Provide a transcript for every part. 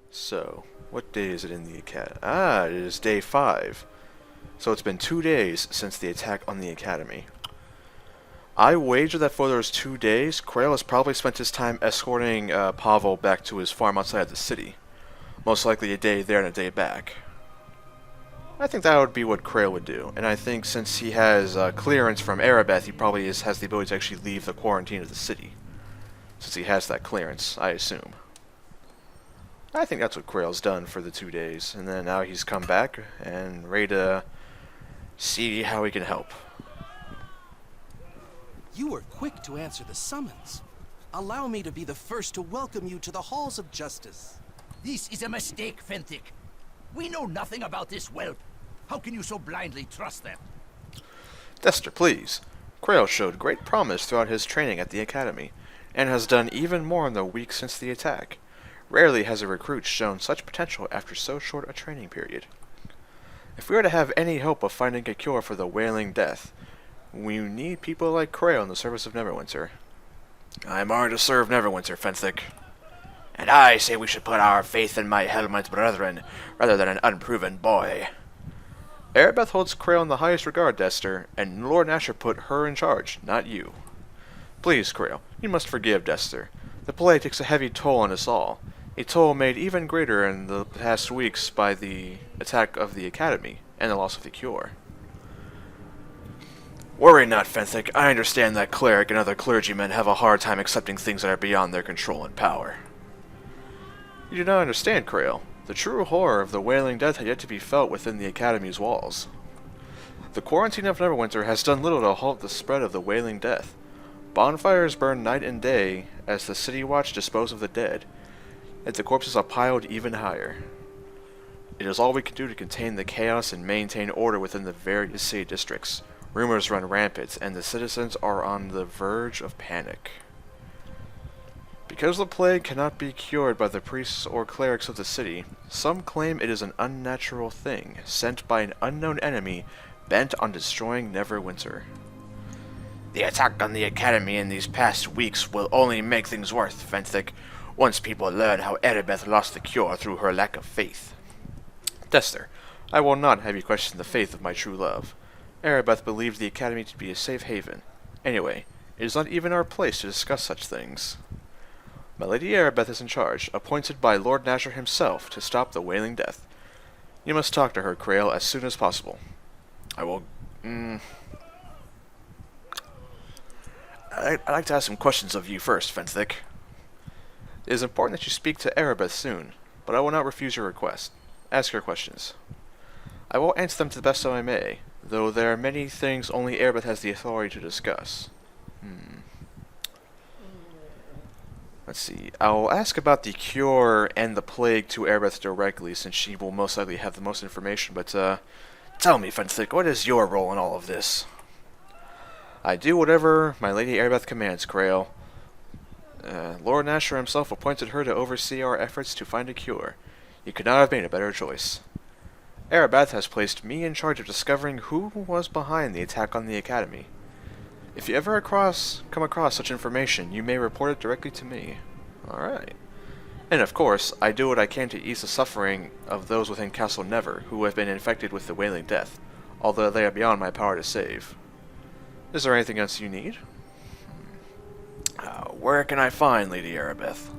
So, what day is it in the academy? Ah, it is day 5. So it's been 2 days since the attack on the academy. I wager that for those 2 days, Krael has probably spent his time escorting Pavel back to his farm outside of the city. Most likely a day there and a day back. I think that would be what Krael would do, and I think since he has clearance from Erebeth, he probably has the ability to actually leave the quarantine of the city. Since he has that clearance, I assume. I think that's what Krael's done for the 2 days, and then now he's come back and ready to see how he can help. You were quick to answer the summons. Allow me to be the first to welcome you to the halls of justice. This is a mistake, Fenthic. We know nothing about this whelp. How can you so blindly trust them? Dester, please. Krael showed great promise throughout his training at the academy, and has done even more in the weeks since the attack. Rarely has a recruit shown such potential after so short a training period. If we are to have any hope of finding a cure for the Wailing Death, we need people like Krael in the service of Neverwinter. I am honored to serve Neverwinter, Fenthic. And I say we should put our faith in my helmet brethren, rather than an unproven boy. Erebeth holds Krael in the highest regard, Dester, and Lord Nasher put her in charge, not you. Please, Krael, you must forgive Dester. The plague takes a heavy toll on us all, a toll made even greater in the past weeks by the attack of the Academy, and the loss of the cure. Worry not, Fenthic. I understand that cleric and other clergymen have a hard time accepting things that are beyond their control and power. You do not understand, Krael. The true horror of the Wailing Death had yet to be felt within the Academy's walls. The quarantine of Neverwinter has done little to halt the spread of the Wailing Death. Bonfires burn night and day as the City Watch dispose of the dead, yet the corpses are piled even higher. It is all we can do to contain the chaos and maintain order within the various city districts. Rumors run rampant, and the citizens are on the verge of panic. Because the plague cannot be cured by the priests or clerics of the city, some claim it is an unnatural thing, sent by an unknown enemy bent on destroying Neverwinter. The attack on the Academy in these past weeks will only make things worse, Fenthic, once people learn how Erebeth lost the cure through her lack of faith. Dester, I will not have you question the faith of my true love. Erebeth believed the Academy to be a safe haven. Anyway, it is not even our place to discuss such things. My Lady Erebeth is in charge, appointed by Lord Nasher himself to stop the Wailing Death. You must talk to her, Krael, as soon as possible. I will... I'd like to ask some questions of you first, Fenthic. It is important that you speak to Erebeth soon, but I will not refuse your request. Ask your questions. I will answer them to the best that I may, though there are many things only Erebeth has the authority to discuss. Let's see. I'll ask about the cure and the plague to Erebeth directly, since she will most likely have the most information, but, tell me, Fenthic, what is your role in all of this? I do whatever my Lady Erebeth commands, Krael. Lord Nasher himself appointed her to oversee our efforts to find a cure. You could not have made a better choice. Erebeth has placed me in charge of discovering who was behind the attack on the Academy. If you ever come across such information, you may report it directly to me. Alright. And of course, I do what I can to ease the suffering of those within Castle Never who have been infected with the Wailing Death, although they are beyond my power to save. Is there anything else you need? Where can I find Lady Erebeth?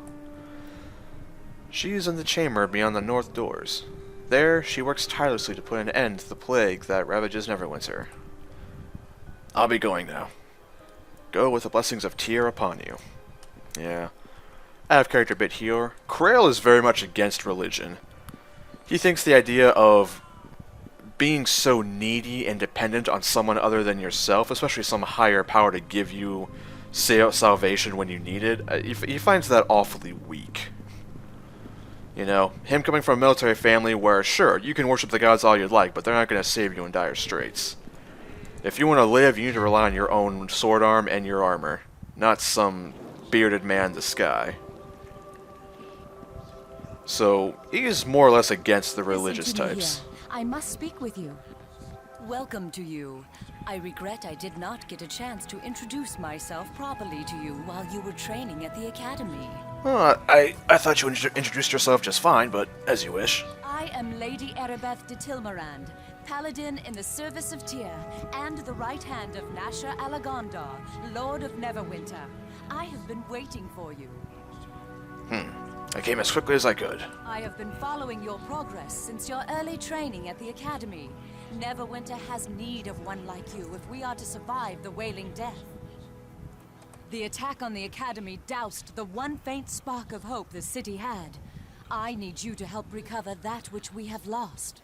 She is in the chamber beyond the north doors. There, she works tirelessly to put an end to the plague that ravages Neverwinter. I'll be going now. Go with the blessings of Tyr upon you. Yeah. Out of character bit here, Krael is very much against religion. He thinks the idea of being so needy and dependent on someone other than yourself, especially some higher power to give you salvation when you need it, he finds that awfully weak. You know, him coming from a military family where, sure, you can worship the gods all you'd like, but they're not going to save you in dire straits. If you want to live, you need to rely on your own sword arm and your armor, not some bearded man in the sky. So, he is more or less against the religious types. I must speak with you. Welcome to you. I regret I did not get a chance to introduce myself properly to you while you were training at the academy. I thought you introduced yourself just fine, but as you wish. I am Lady Erebeth de Tilmarand, paladin in the service of Tyr, and the right hand of Nasha Alagondar, Lord of Neverwinter. I have been waiting for you. I came as quickly as I could. I have been following your progress since your early training at the Academy. Neverwinter has need of one like you if we are to survive the Wailing Death. The attack on the Academy doused the one faint spark of hope the city had. I need you to help recover that which we have lost.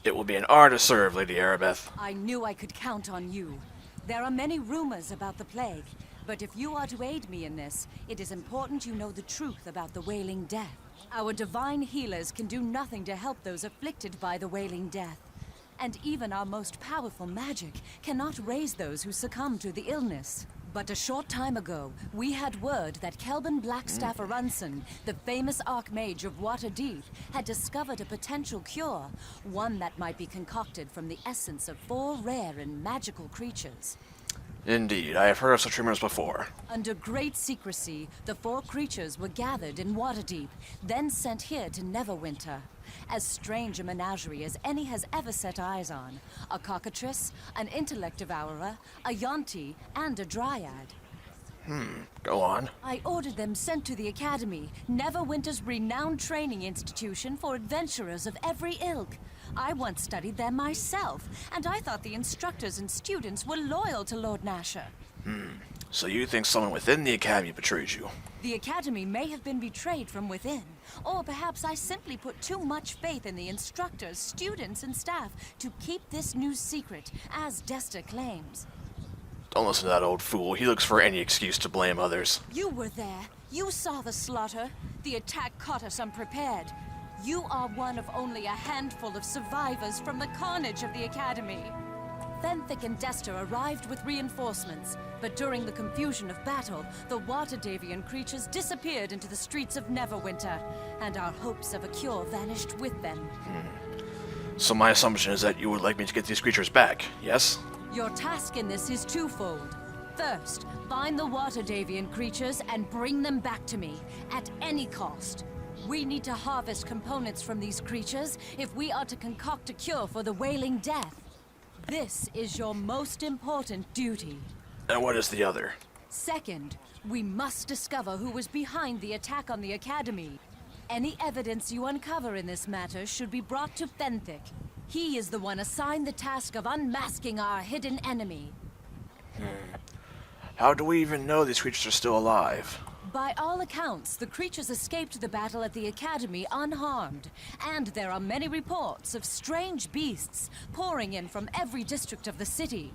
It will be an honor to serve, Lady Erebeth. I knew I could count on you. There are many rumors about the plague, but if you are to aid me in this, it is important you know the truth about the Wailing Death. Our divine healers can do nothing to help those afflicted by the Wailing Death. And even our most powerful magic cannot raise those who succumb to the illness. But a short time ago, we had word that Kelvin Blackstaff Arunson, the famous Archmage of Waterdeep, had discovered a potential cure, one that might be concocted from the essence of 4 rare and magical creatures. Indeed, I have heard of such rumors before. Under great secrecy, the 4 creatures were gathered in Waterdeep, then sent here to Neverwinter. As strange a menagerie as any has ever set eyes on. A cockatrice, an intellect devourer, a yonti, and a dryad. Go on. I ordered them sent to the Academy, Neverwinter's renowned training institution for adventurers of every ilk. I once studied there myself, and I thought the instructors and students were loyal to Lord Nasher. So you think someone within the Academy betrayed you? The Academy may have been betrayed from within, or perhaps I simply put too much faith in the instructors, students, and staff to keep this news secret, as Desta claims. Don't listen to that old fool. He looks for any excuse to blame others. You were there. You saw the slaughter. The attack caught us unprepared. You are one of only a handful of survivors from the carnage of the Academy. Fenthic and Desta arrived with reinforcements, but during the confusion of battle, the Waterdavian creatures disappeared into the streets of Neverwinter, and our hopes of a cure vanished with them. So my assumption is that you would like me to get these creatures back, yes? Your task in this is twofold. First, find the Waterdavian creatures and bring them back to me, at any cost. We need to harvest components from these creatures if we are to concoct a cure for the Wailing Death. This is your most important duty. And what is the other? Second, we must discover who was behind the attack on the Academy. Any evidence you uncover in this matter should be brought to Fenthic. He is the one assigned the task of unmasking our hidden enemy. How do we even know these creatures are still alive? By all accounts, the creatures escaped the battle at the Academy unharmed, and there are many reports of strange beasts pouring in from every district of the city.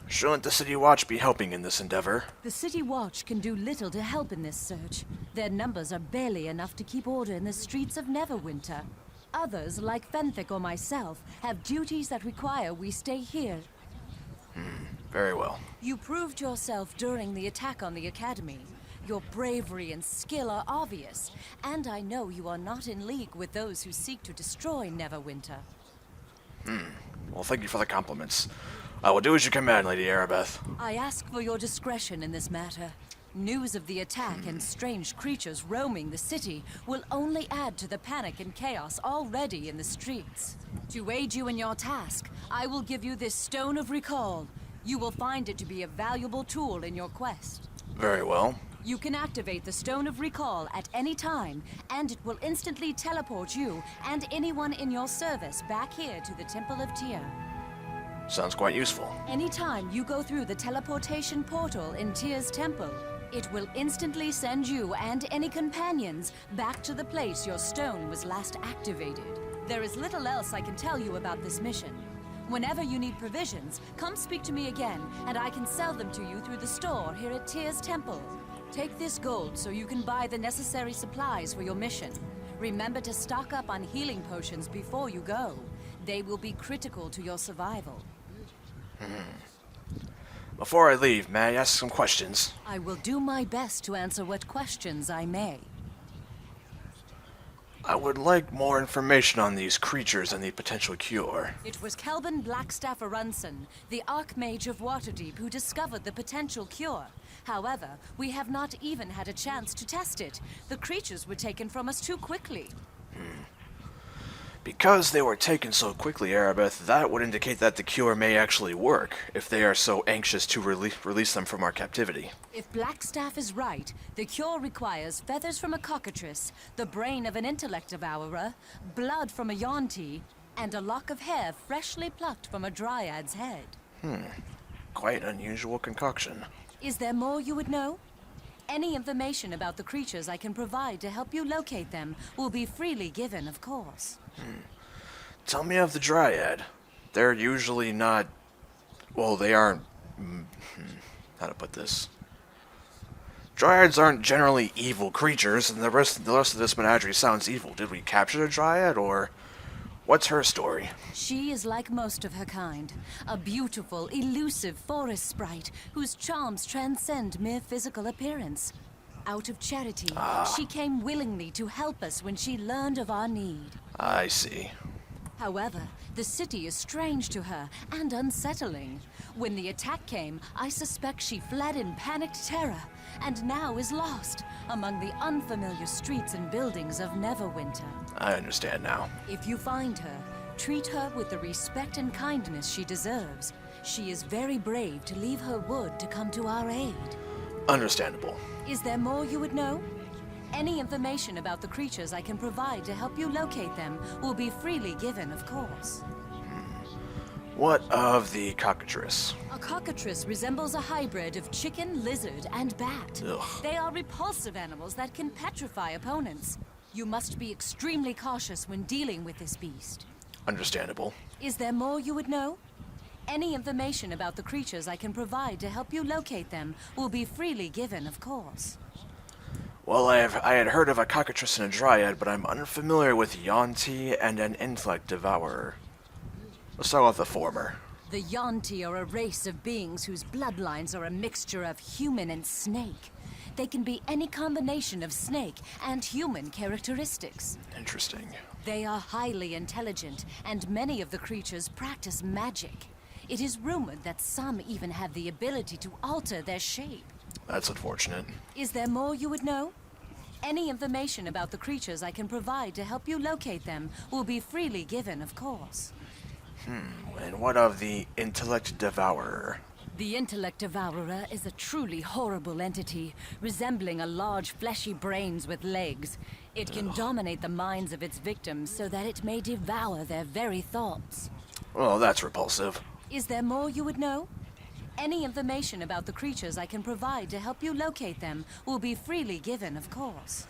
Shouldn't the City Watch be helping in this endeavor? The City Watch can do little to help in this search. Their numbers are barely enough to keep order in the streets of Neverwinter. Others, like Fenthic or myself, have duties that require we stay here. Very well. You proved yourself during the attack on the Academy. Your bravery and skill are obvious, and I know you are not in league with those who seek to destroy Neverwinter. Well, thank you for the compliments. I will do as you command, Lady Erebeth. I ask for your discretion in this matter. News of the attack and strange creatures roaming the city will only add to the panic and chaos already in the streets. To aid you in your task, I will give you this Stone of Recall. You will find it to be a valuable tool in your quest. Very well. You can activate the Stone of Recall at any time, and it will instantly teleport you and anyone in your service back here to the Temple of Tyr. Sounds quite useful. Anytime you go through the teleportation portal in Tyr's temple, it will instantly send you and any companions back to the place your stone was last activated. There is little else I can tell you about this mission. Whenever you need provisions, come speak to me again, and I can sell them to you through the store here at Tyr's temple. Take this gold so you can buy the necessary supplies for your mission. Remember to stock up on healing potions before you go. They will be critical to your survival. Before I leave, may I ask some questions? I will do my best to answer what questions I may. I would like more information on these creatures and the potential cure. It was Kelvin Blackstaff Arunson, the Archmage of Waterdeep, who discovered the potential cure. However, we have not even had a chance to test it. The creatures were taken from us too quickly. Because they were taken so quickly, Erebeth, that would indicate that the cure may actually work, if they are so anxious to release them from our captivity. If Blackstaff is right, the cure requires feathers from a cockatrice, the brain of an intellect devourer, blood from a Yuan-ti, and a lock of hair freshly plucked from a dryad's head. Quite an unusual concoction. Is there more you would know? Any information about the creatures I can provide to help you locate them will be freely given, of course. Tell me of the Dryad. They're usually not... Well, they aren't... How to put this? Dryads aren't generally evil creatures, and the rest of this menagerie sounds evil. Did we capture the Dryad, or... What's her story? She is like most of her kind, a beautiful, elusive forest sprite whose charms transcend mere physical appearance. Out of charity, she came willingly to help us when she learned of our need. I see. However, the city is strange to her and unsettling. When the attack came, I suspect she fled in panicked terror, and now is lost among the unfamiliar streets and buildings of Neverwinter. I understand now. If you find her, treat her with the respect and kindness she deserves. She is very brave to leave her wood to come to our aid. Understandable. Is there more you would know? Any information about the creatures I can provide to help you locate them will be freely given, of course. What of the cockatrice? A cockatrice resembles a hybrid of chicken, lizard, and bat. Ugh. They are repulsive animals that can petrify opponents. You must be extremely cautious when dealing with this beast. Understandable. Is there more you would know? Any information about the creatures I can provide to help you locate them will be freely given, of course. Well, I had heard of a cockatrice and a dryad, but I'm unfamiliar with Yuan-ti and an intellect devourer. Let's start with the former. The Yuan-ti are a race of beings whose bloodlines are a mixture of human and snake. They can be any combination of snake and human characteristics. Interesting. They are highly intelligent, and many of the creatures practice magic. It is rumored that some even have the ability to alter their shape. That's unfortunate. Is there more you would know? Any information about the creatures I can provide to help you locate them will be freely given, of course. And what of the intellect devourer? The intellect devourer is a truly horrible entity, resembling a large fleshy brains with legs. It can dominate the minds of its victims so that it may devour their very thoughts. Well, that's repulsive. Is there more you would know? Any information about the creatures I can provide to help you locate them will be freely given, of course.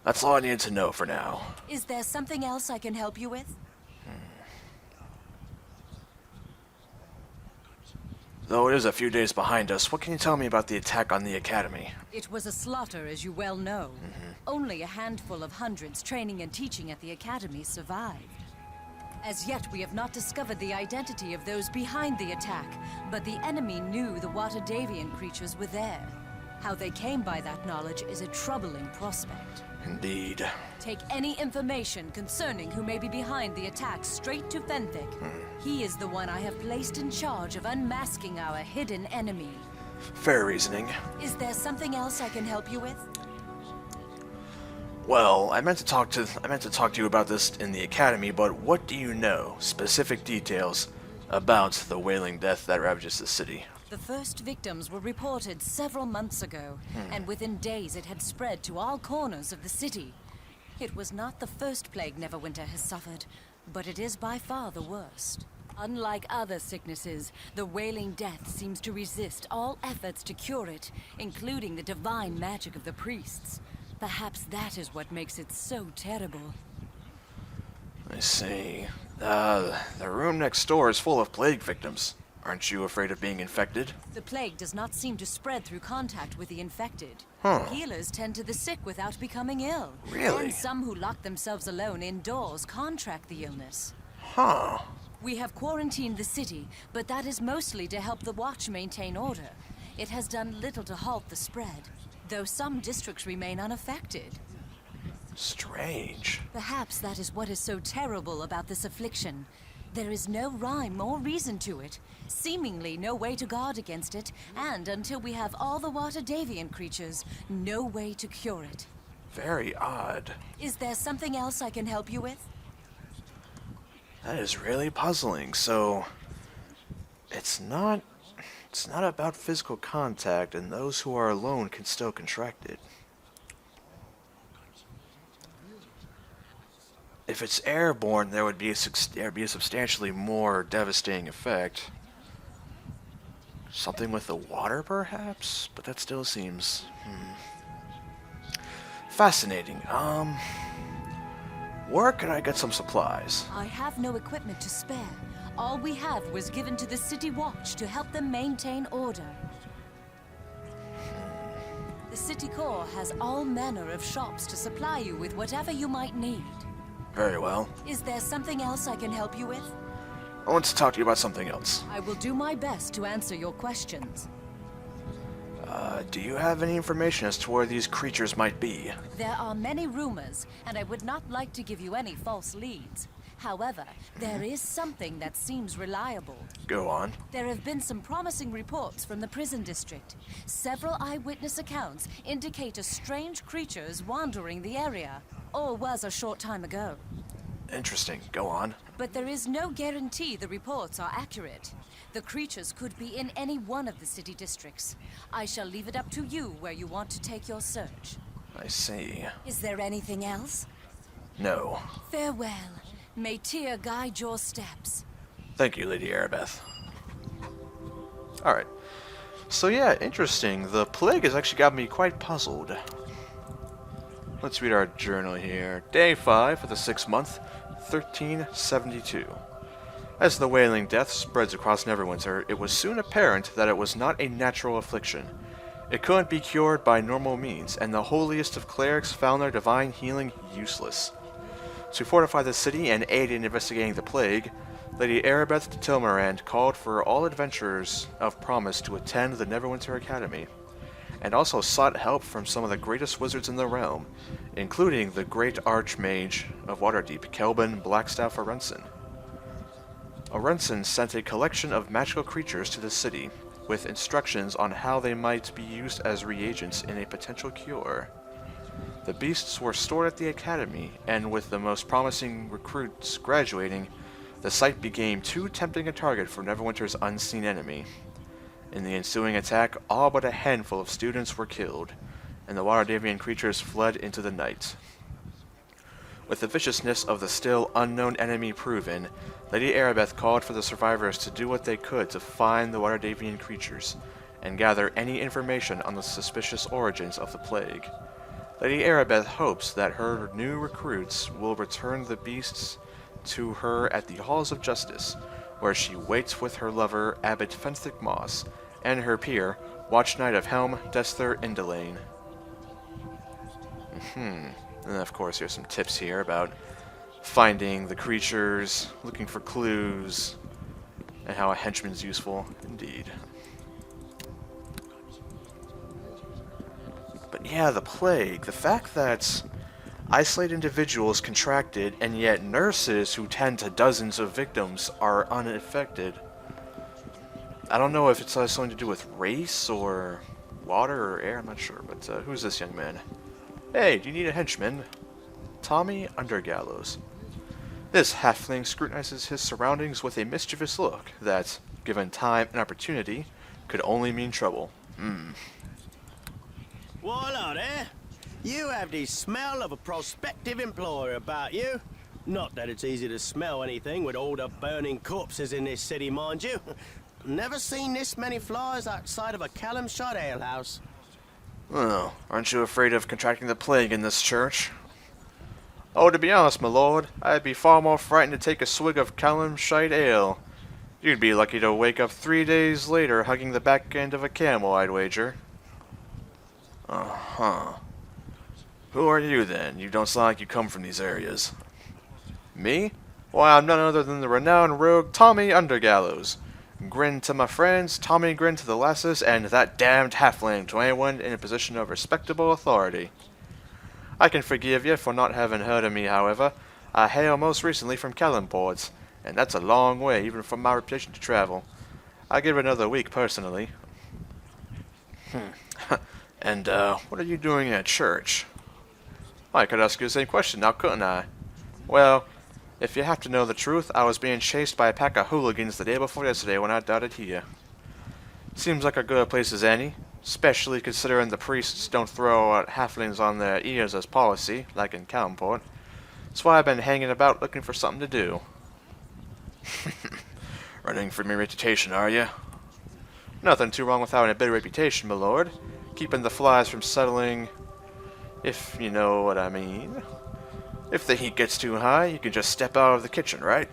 That's all I needed to know for now. Is there something else I can help you with? Though it is a few days behind us, what can you tell me about the attack on the Academy? It was a slaughter, as you well know. Only a handful of hundreds training and teaching at the Academy survived. As yet, we have not discovered the identity of those behind the attack, but the enemy knew the Waterdavian creatures were there. How they came by that knowledge is a troubling prospect. Indeed. Take any information concerning who may be behind the attack straight to Fenthic. He is the one I have placed in charge of unmasking our hidden enemy. Fair reasoning. Is there something else I can help you with? Well, I meant to talk to you about this in the Academy, but what do you know? Specific details about the wailing death that ravages the city. The first victims were reported several months ago, and within days it had spread to all corners of the city. It was not the first plague Neverwinter has suffered, but it is by far the worst. Unlike other sicknesses, the wailing death seems to resist all efforts to cure it, including the divine magic of the priests. Perhaps that is what makes it so terrible. I see. The room next door is full of plague victims. Aren't you afraid of being infected? The plague does not seem to spread through contact with the infected. Huh. Healers tend to the sick without becoming ill. Really? And some who lock themselves alone indoors contract the illness. Huh. We have quarantined the city, but that is mostly to help the Watch maintain order. It has done little to halt the spread, though some districts remain unaffected. Strange. Perhaps that is what is so terrible about this affliction. There is no rhyme or reason to it, seemingly no way to guard against it, and until we have all the water deviant creatures, no way to cure it. Very odd. Is there something else I can help you with? That is really puzzling. So, it's not about physical contact, and those who are alone can still contract it. If it's airborne, there would be a substantially more devastating effect. Something with the water, perhaps? But that still seems... fascinating. Where can I get some supplies? I have no equipment to spare. All we have was given to the City Watch to help them maintain order. The City Core has all manner of shops to supply you with whatever you might need. Very well. Is there something else I can help you with? I want to talk to you about something else. I will do my best to answer your questions. Do you have any information as to where these creatures might be? There are many rumors, and I would not like to give you any false leads. However, there is something that seems reliable. Go on. There have been some promising reports from the prison district. Several eyewitness accounts indicate a strange creatures wandering the area, or was a short time ago. Interesting. Go on. But there is no guarantee the reports are accurate. The creatures could be in any one of the city districts. I shall leave it up to you where you want to take your search. I see. Is there anything else? No. Farewell. May Tyr guide your steps. Thank you, Lady Arabeth. Alright. So yeah, interesting. The plague has actually got me quite puzzled. Let's read our journal here. Day 5 of the 6th month, 1372. As the wailing death spreads across Neverwinter, it was soon apparent that it was not a natural affliction. It couldn't be cured by normal means, and the holiest of clerics found their divine healing useless. To fortify the city and aid in investigating the plague, Lady Arabeth de Tilmarand called for all adventurers of promise to attend the Neverwinter Academy, and also sought help from some of the greatest wizards in the realm, including the great archmage of Waterdeep, Kelvin Blackstaff Arenson. Arenson sent a collection of magical creatures to the city, with instructions on how they might be used as reagents in a potential cure. The beasts were stored at the academy, and with the most promising recruits graduating, the site became too tempting a target for Neverwinter's unseen enemy. In the ensuing attack, all but a handful of students were killed, and the Waterdevian creatures fled into the night. With the viciousness of the still unknown enemy proven, Lady Arabeth called for the survivors to do what they could to find the Waterdevian creatures, and gather any information on the suspicious origins of the plague. Lady Arabeth hopes that her new recruits will return the beasts to her at the Halls of Justice, where she waits with her lover, Abbot Fenthric Moss, and her peer, Watch Knight of Helm, Desther Daelan. And then, of course, here's some tips here about finding the creatures, looking for clues, and how a henchman's useful. Indeed. But yeah, the plague. The fact that isolated individuals contracted, and yet nurses who tend to dozens of victims are unaffected. I don't know if it has something to do with race, or water, or air, I'm not sure, but who's this young man? Hey, do you need a henchman? Tommy Undergallows. This halfling scrutinizes his surroundings with a mischievous look that, given time and opportunity, could only mean trouble. What hello there. You have the smell of a prospective employer about you. Not that it's easy to smell anything with all the burning corpses in this city, mind you. Never seen this many flies outside of a Callum shot alehouse. Oh, aren't you afraid of contracting the plague in this church? Oh, to be honest, my lord, I'd be far more frightened to take a swig of Callum shite ale. You'd be lucky to wake up 3 days later hugging the back end of a camel, I'd wager. Uh-huh. Who are you, then? You don't sound like you come from these areas. Me? Why, I'm none other than the renowned rogue Tommy Undergallows. Grin to my friends, Tommy grin to the lasses, and that damned halfling to anyone in a position of respectable authority. I can forgive you for not having heard of me, however. I hail most recently from Kellenports, and that's a long way, even from my reputation to travel. I give it another week, personally. And, what are you doing at church? I could ask you the same question now, couldn't I? Well, if you have to know the truth, I was being chased by a pack of hooligans the day before yesterday when I darted here. Seems like a good place as any, especially considering the priests don't throw out halflings on their ears as policy, like in Kellenport. That's why I've been hanging about looking for something to do. Running from your reputation, are you? Nothing too wrong with having a bit of reputation, my lord. Keeping the flies from settling, if you know what I mean. If the heat gets too high, you can just step out of the kitchen, right?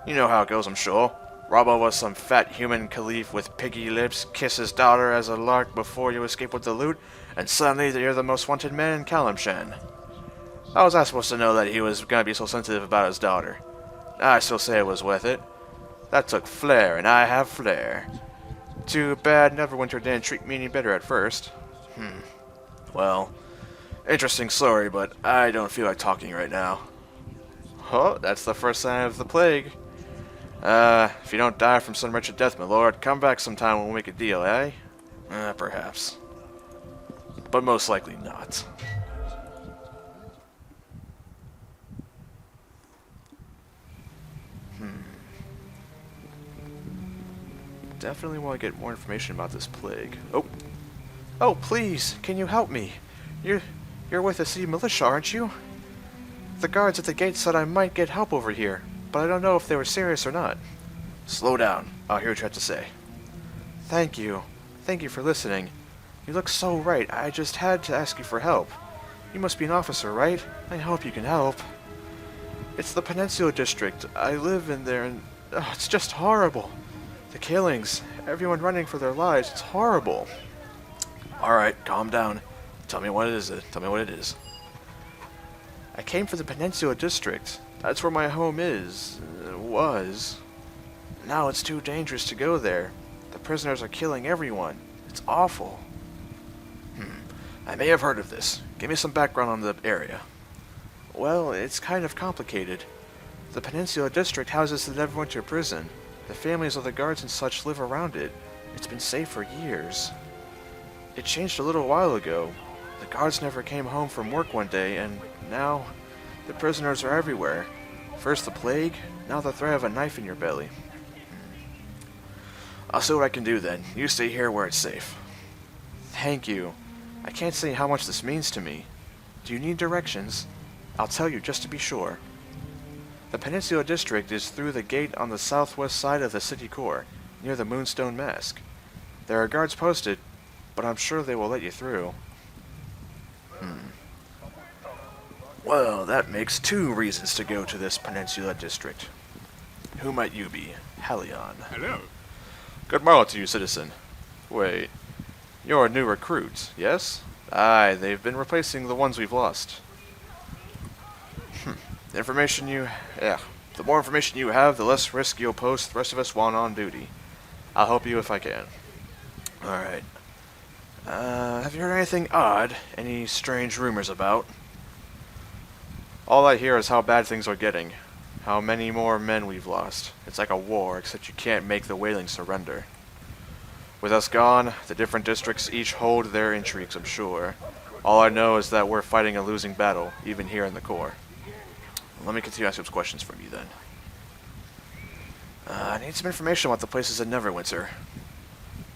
You know how it goes, I'm sure. Rob over some fat human caliph with piggy lips, kiss his daughter as a lark before you escape with the loot, and suddenly you're the most wanted man in Kalimshan. How was I supposed to know that he was gonna be so sensitive about his daughter? I still say it was worth it. That took flair, and I have flair. Too bad Neverwinter didn't treat me any better at first. Well, interesting story, but I don't feel like talking right now. Oh, that's the first sign of the plague. If you don't die from some wretched death, my lord, come back sometime when we make a deal, eh? Perhaps. But most likely not. Definitely want to get more information about this plague. Oh, please, can you help me? You're with the city militia, aren't you? The guards at the gate said I might get help over here, but I don't know if they were serious or not. Slow down. I'll hear what you have to say. Thank you. Thank you for listening. You look so right. I just had to ask you for help. You must be an officer, right? I hope you can help. It's the Peninsula District. I live in there and it's just horrible. The killings, everyone running for their lives, it's horrible. Alright, calm down. Tell me what it is. Tell me what it is. I came from the Peninsula District. That's where my home is. Was. Now it's too dangerous to go there. The prisoners are killing everyone. It's awful. I may have heard of this. Give me some background on the area. Well, it's kind of complicated. The Peninsula District houses the Neverwinter prison. The families of the guards and such live around it. It's been safe for years. It changed a little while ago. The guards never came home from work one day, and now the prisoners are everywhere. First the plague, now the threat of a knife in your belly. I'll see what I can do then. You stay here where it's safe. Thank you. I can't say how much this means to me. Do you need directions? I'll tell you just to be sure. The Peninsula District is through the gate on the southwest side of the city core, near the Moonstone Mask. There are guards posted, but I'm sure they will let you through. Well, that makes two reasons to go to this Peninsula District. Who might you be? Halion. Hello. Good morrow to you, citizen. Wait, you're a new recruit, yes? Aye, they've been replacing the ones we've lost. The more information you have, the less risk you'll pose the rest of us while on duty. I'll help you if I can. Alright. Have you heard anything odd? Any strange rumors about? All I hear is how bad things are getting. How many more men we've lost. It's like a war, except you can't make the Wailing surrender. With us gone, the different districts each hold their intrigues, I'm sure. All I know is that we're fighting a losing battle, even here in the core. Let me continue asking some questions from you then. I need some information about the places in Neverwinter.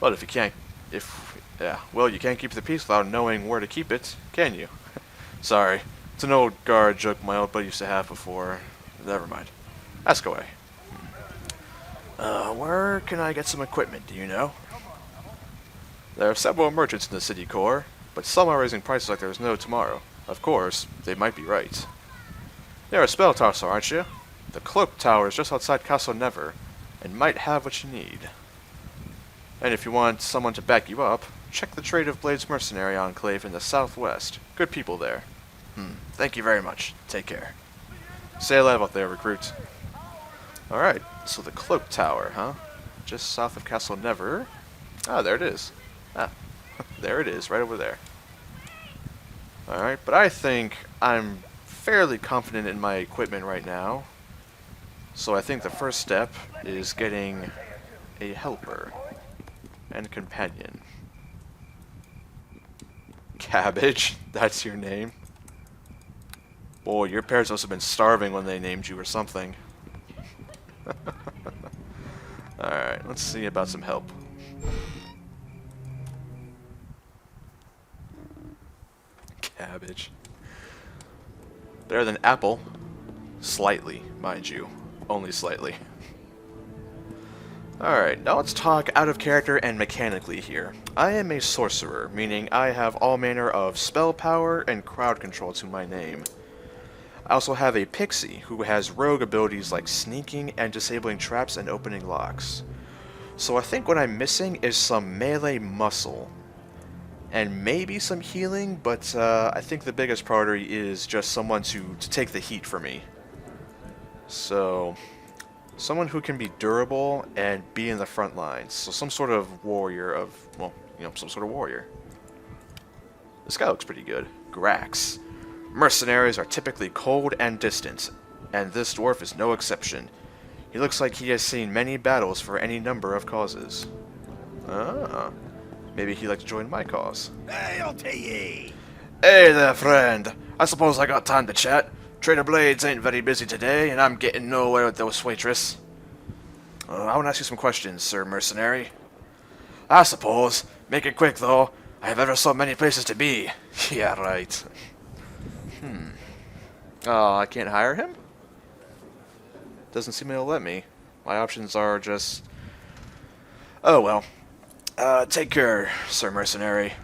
But if you can't, you can't keep the peace without knowing where to keep it, can you? Sorry, it's an old guard joke my old buddy used to have before. Never mind. Ask away. Where can I get some equipment, do you know? There are several merchants in the city core, but some are raising prices like there's no tomorrow. Of course, they might be right. You're a spell tosser, aren't you? The cloak tower is just outside Castle Never, and might have what you need. And if you want someone to back you up, check the Trade of Blades Mercenary Enclave in the southwest. Good people there. Thank you very much. Take care. Stay alive out there, recruits. Alright, so the cloak tower, huh? Just south of Castle Never. Ah, there it is. Ah, there it is, right over there. Alright, but I think I'm fairly confident in my equipment right now. So I think the first step is getting a helper and companion. Cabbage, that's your name? Boy, your parents must have been starving when they named you or something. Alright, let's see about some help. Cabbage. Better than apple. Slightly, mind you. Only slightly. Alright, now let's talk out of character and mechanically here. I am a sorcerer, meaning I have all manner of spell power and crowd control to my name. I also have a pixie, who has rogue abilities like sneaking and disabling traps and opening locks. So I think what I'm missing is some melee muscle. And maybe some healing, but I think the biggest priority is just someone to take the heat for me. So, someone who can be durable and be in the front lines. So some sort of warrior of, well, you know, some sort of warrior. This guy looks pretty good. Grax. Mercenaries are typically cold and distant, and this dwarf is no exception. He looks like he has seen many battles for any number of causes. Ah, maybe he'd like to join my cause. Hey there, friend. I suppose I got time to chat. Trader Blades ain't very busy today, and I'm getting nowhere with those waitress. I want to ask you some questions, sir mercenary. I suppose. Make it quick, though. I have ever so many places to be. Yeah, right. Oh, I can't hire him? Doesn't seem to let me. My options are just... Oh, well. Take care, sir mercenary.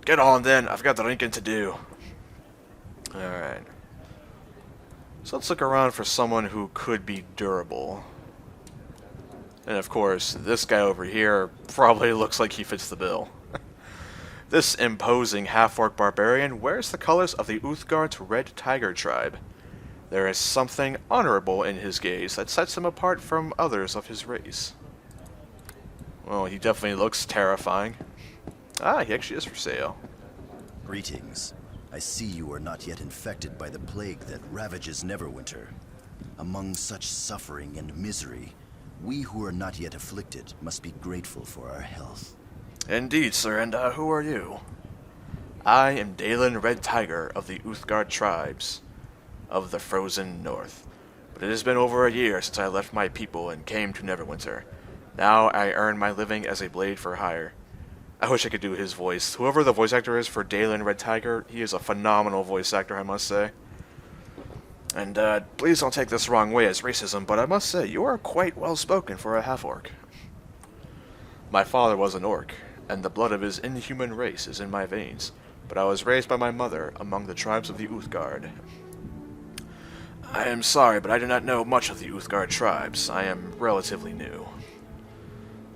Get on, then. I've got the drinking to do. Alright. So let's look around for someone who could be durable. And of course, this guy over here probably looks like he fits the bill. This imposing half-orc barbarian wears the colors of the Uthgard's Red Tiger tribe. There is something honorable in his gaze that sets him apart from others of his race. Well, he definitely looks terrifying. Ah, he actually is for sale. Greetings. I see you are not yet infected by the plague that ravages Neverwinter. Among such suffering and misery, we who are not yet afflicted must be grateful for our health. Indeed, sir, and who are you? I am Daelan Red Tiger of the Uthgard tribes of the frozen north. But it has been over a year since I left my people and came to Neverwinter. Now I earn my living as a blade for hire. I wish I could do his voice. Whoever the voice actor is for Daelan Red Tiger, he is a phenomenal voice actor, I must say. And please don't take this the wrong way as racism, but I must say, you are quite well spoken for a half-orc. My father was an orc, and the blood of his inhuman race is in my veins, but I was raised by my mother among the tribes of the Uthgard. I am sorry, but I do not know much of the Uthgard tribes. I am relatively new.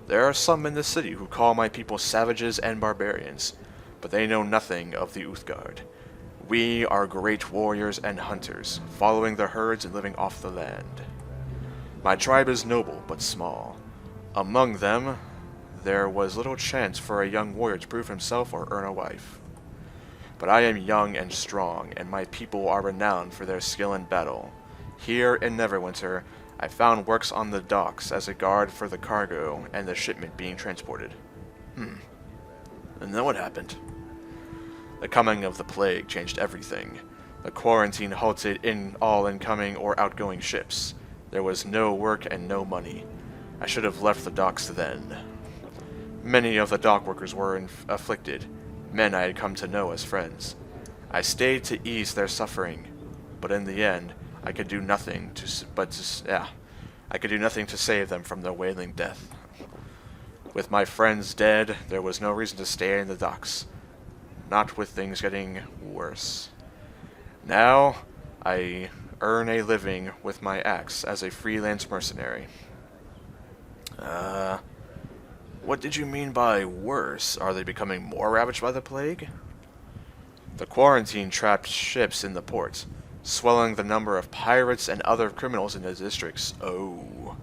There are some in this city who call my people savages and barbarians, but they know nothing of the Uthgard. We are great warriors and hunters, following the herds and living off the land. My tribe is noble, but small. Among them, there was little chance for a young warrior to prove himself or earn a wife. But I am young and strong, and my people are renowned for their skill in battle. Here in Neverwinter, I found works on the docks as a guard for the cargo and the shipment being transported. And then what happened? The coming of the plague changed everything. The quarantine halted in all incoming or outgoing ships. There was no work and no money. I should have left the docks then. Many of the dock workers were afflicted, men I had come to know as friends. I stayed to ease their suffering, but in the end, I could do nothing to save them from their wailing death. With my friends dead, there was no reason to stay in the docks. Not with things getting worse. Now, I earn a living with my axe as a freelance mercenary. What did you mean by worse? Are they becoming more ravaged by the plague? The quarantine trapped ships in the ports, swelling the number of pirates and other criminals in the districts. Oh,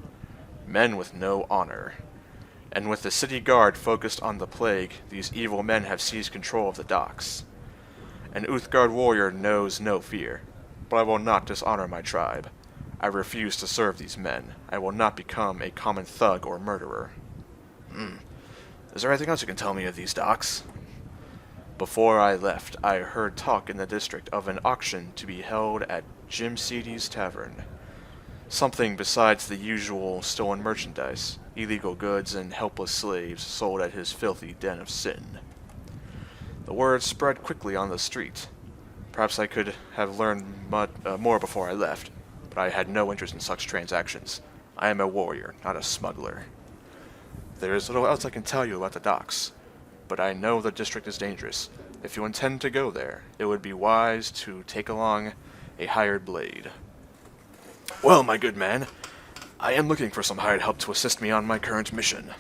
men with no honor. And with the city guard focused on the plague, these evil men have seized control of the docks. An Uthgard warrior knows no fear, but I will not dishonor my tribe. I refuse to serve these men. I will not become a common thug or murderer. Is there anything else you can tell me of these docks? Before I left, I heard talk in the district of an auction to be held at Jim Seedy's Tavern. Something besides the usual stolen merchandise, illegal goods, and helpless slaves sold at his filthy den of sin. The word spread quickly on the street. Perhaps I could have learned more before I left, but I had no interest in such transactions. I am a warrior, not a smuggler. There is little else I can tell you about the docks, but I know the district is dangerous. If you intend to go there, it would be wise to take along a hired blade. Well, my good man, I am looking for some hired help to assist me on my current mission.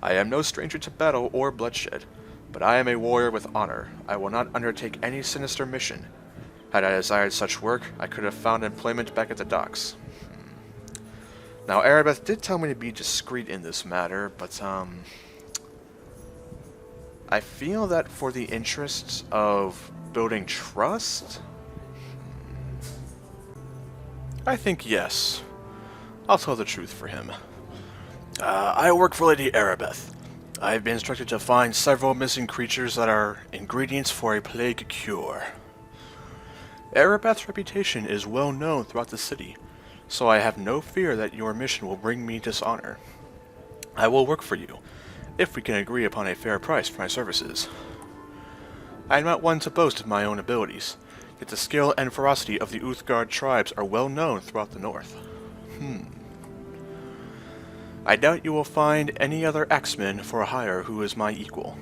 I am no stranger to battle or bloodshed, but I am a warrior with honor. I will not undertake any sinister mission. Had I desired such work, I could have found employment back at the docks. Now, Erebeth did tell me to be discreet in this matter, but, I feel that for the interests of building trust, I think yes. I'll tell the truth for him. I work for Lady Erebeth. I've been instructed to find several missing creatures that are ingredients for a plague cure. Erebeth's reputation is well known throughout the city, so I have no fear that your mission will bring me dishonor. I will work for you, if we can agree upon a fair price for my services. I am not one to boast of my own abilities, yet the skill and ferocity of the Uthgard tribes are well known throughout the north. I doubt you will find any other axeman for hire who is my equal.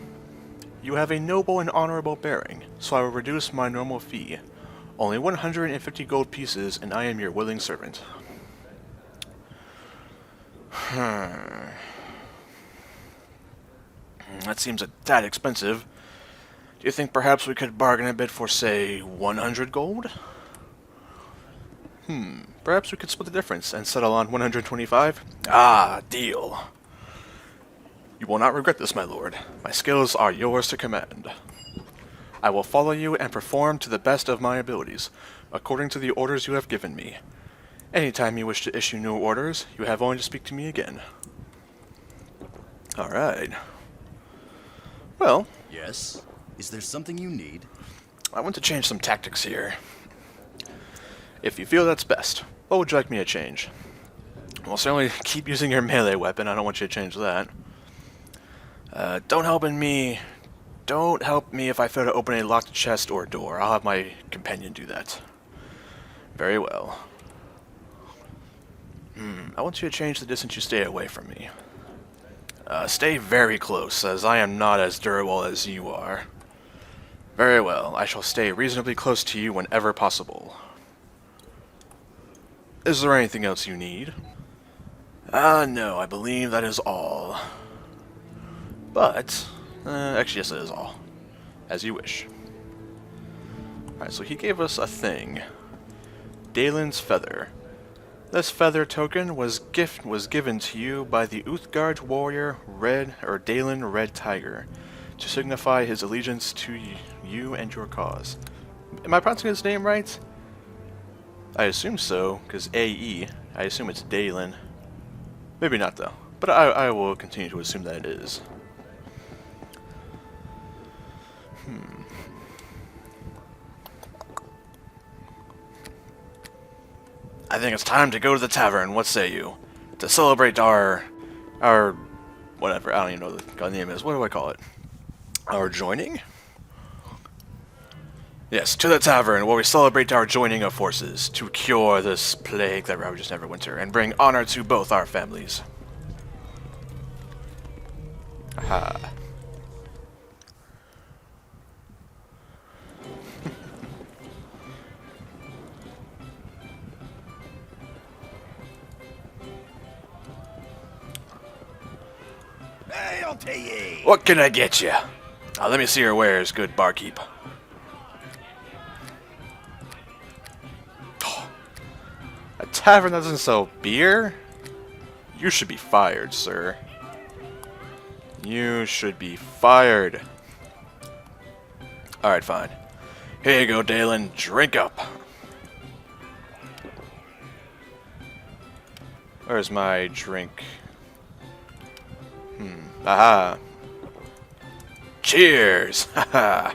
You have a noble and honorable bearing, so I will reduce my normal fee. Only 150 gold pieces, and I am your willing servant. That seems a tad expensive. Do you think perhaps we could bargain a bit for, say, 100 gold? Perhaps we could split the difference and settle on 125? Ah, deal. You will not regret this, my lord. My skills are yours to command. I will follow you and perform to the best of my abilities, according to the orders you have given me. Anytime you wish to issue new orders, you have only to speak to me again. Alright. Well, Yes? Is there something you need? I want to change some tactics here. If you feel that's best, what would you like me to change? Well, certainly keep using your melee weapon. I don't want you to change that. Don't help me if I fail to open a locked chest or door. I'll have my companion do that. Very well. I want you to change the distance you stay away from me. Stay very close, as I am not as durable as you are. Very well. I shall stay reasonably close to you whenever possible. Is there anything else you need? No, I believe that is all. But, actually, yes, it is all. As you wish. Alright, so he gave us a thing. Daelan's Feather. This feather token was given to you by the Uthgard warrior Daelan Red Tiger, to signify his allegiance to you and your cause. Am I pronouncing his name right? I assume so, because AE. I assume it's Daelan. Maybe not, though. But I will continue to assume that it is. I think it's time to go to the tavern, what say you? To celebrate our whatever, I don't even know what the name is. What do I call it? Our joining? Yes, to the tavern, where we celebrate our joining of forces to cure this plague that ravages Neverwinter, and bring honor to both our families. Aha. What can I get you? Let me see your wares, good barkeep. A tavern that doesn't sell beer? You should be fired, sir. You should be fired. Alright, fine. Here you go, Daelan. Drink up. Where's my drink? Aha. Cheers! Haha.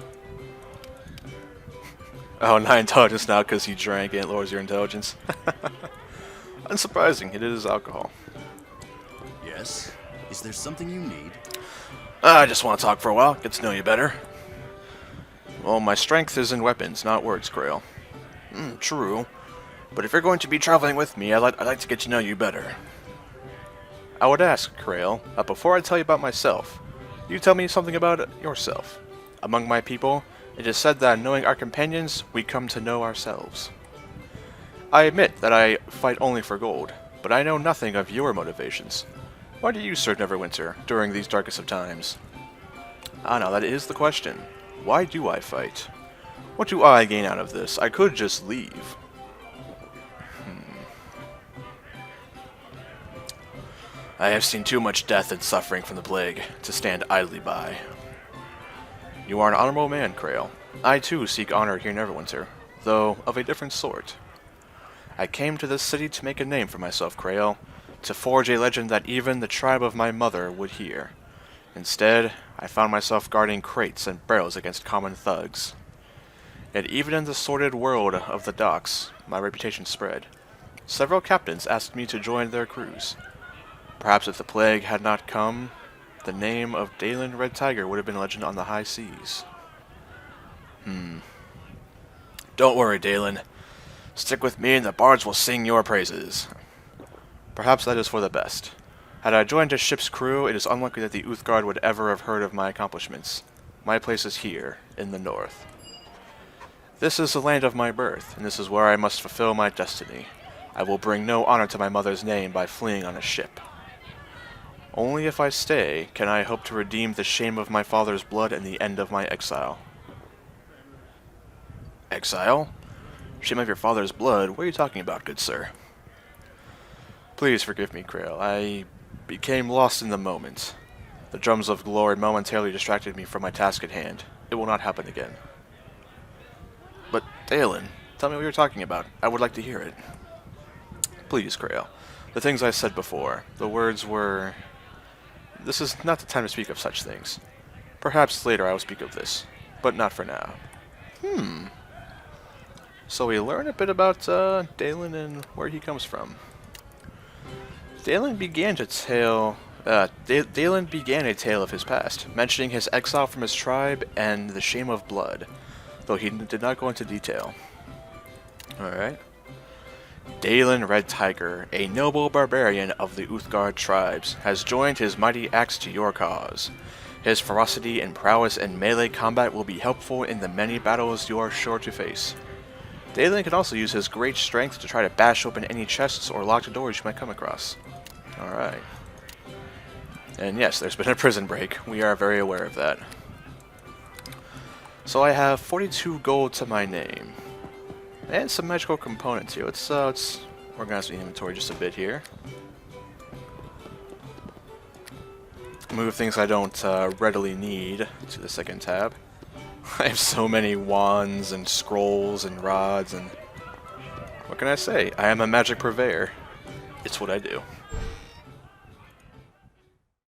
Oh, 9 intelligence now because he drank and it lowers your intelligence. Unsurprising, it is alcohol. Yes? Is there something you need? I just want to talk for a while, get to know you better. Well, my strength is in weapons, not words, Krael. True. But if you're going to be traveling with me, I'd like to get to know you better. I would ask, Krael, before I tell you about myself, you tell me something about yourself. Among my people, it is said that knowing our companions, we come to know ourselves. I admit that I fight only for gold, but I know nothing of your motivations. Why do you serve Neverwinter during these darkest of times? Ah, now that is the question. Why do I fight? What do I gain out of this? I could just leave. I have seen too much death and suffering from the plague to stand idly by. You are an honorable man, Krael. I too seek honor here in Neverwinter, though of a different sort. I came to this city to make a name for myself, Krael, to forge a legend that even the tribe of my mother would hear. Instead, I found myself guarding crates and barrels against common thugs. Yet even in the sordid world of the docks, my reputation spread. Several captains asked me to join their crews. Perhaps if the plague had not come, the name of Daelan Red Tiger would have been legend on the high seas. Don't worry, Daelan. Stick with me and the bards will sing your praises. Perhaps that is for the best. Had I joined a ship's crew, it is unlikely that the Uthgard would ever have heard of my accomplishments. My place is here, in the north. This is the land of my birth, and this is where I must fulfill my destiny. I will bring no honor to my mother's name by fleeing on a ship. Only if I stay can I hope to redeem the shame of my father's blood and the end of my exile. Exile? Shame of your father's blood? What are you talking about, good sir? Please forgive me, Krael. I became lost in the moment. The drums of glory momentarily distracted me from my task at hand. It will not happen again. But, Daelan, tell me what you're talking about. I would like to hear it. Please, Krael. The things I said before, the words were... This is not the time to speak of such things. Perhaps later I will speak of this, but not for now. So we learn a bit about Daelan and where he comes from. Daelan began a tale of his past, mentioning his exile from his tribe and the shame of blood, though he did not go into detail. Alright. Daelan Red Tiger, a noble barbarian of the Uthgard tribes, has joined his mighty axe to your cause. His ferocity and prowess in melee combat will be helpful in the many battles you are sure to face. Daelan can also use his great strength to try to bash open any chests or locked doors you might come across. Alright. And yes, there's been a prison break. We are very aware of that. So I have 42 gold to my name. And some magical components here. Let's organize the inventory just a bit here. Move things I don't readily need to the second tab. I have so many wands and scrolls and rods and... What can I say? I am a magic purveyor. It's what I do.